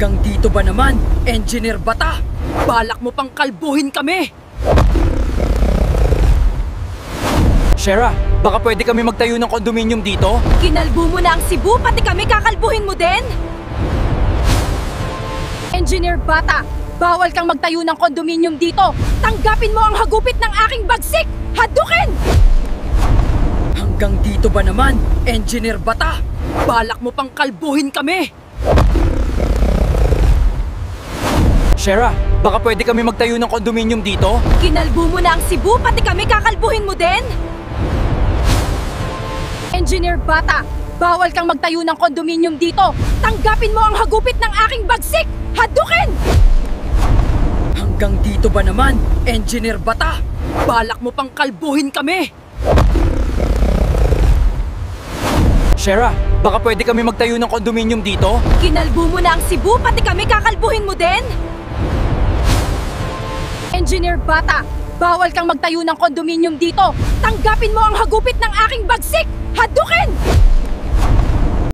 Hanggang dito ba naman, Engineer Bata? Balak mo pang kalbuhin kami! Shera, baka pwede kami magtayo ng kondominium dito? Kinalbo mo na ang Cebu, pati kami kakalbuhin mo din? Engineer Bata, bawal kang magtayo ng kondominium dito! Tanggapin mo ang hagupit ng aking bagsik! Hadukin! Hanggang dito ba naman, Engineer Bata? Balak mo pang kalbuhin kami! Shera, baka pwede kami magtayo ng kondominium dito? Kinalbo mo na ang Cebu, pati kami kakalbuhin mo din? Engineer Bata, bawal kang magtayo ng kondominium dito! Tanggapin mo ang hagupit ng aking bagsik! Hadukin! Hanggang dito ba naman, Engineer Bata? Balak mo pang kalbuhin kami! Shera, baka pwede kami magtayo ng kondominium dito? Kinalbo mo na ang Cebu, pati kami kakalbuhin mo din? Engineer Bata, bawal kang magtayo ng kondominium dito! Tanggapin mo ang hagupit ng aking bagsik! Hadukin!